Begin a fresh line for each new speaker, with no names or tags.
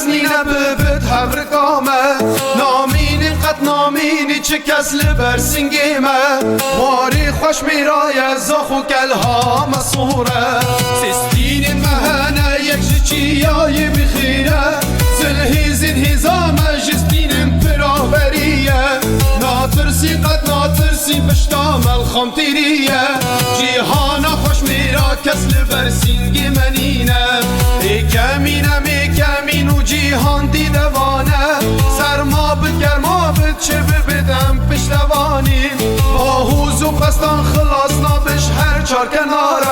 نینه ببد هر قامه نامینی قد نامینی چه کس لبر سنگیمه ماری خوش میرای زخو کلها مسوره سستین مهنه یک جچیای بخیره زلهیزین هزامه جستین پراوریه ناترسی قد ناترسی بشتام الخمتیریه جیهانا خوش میرا کس لبر سنگی منینه ای کمین و جیهان دیدوانه سرما بد گرما بد چه ببدم پشتوانی با حوز و پستان خلاص نابش هر چار کناره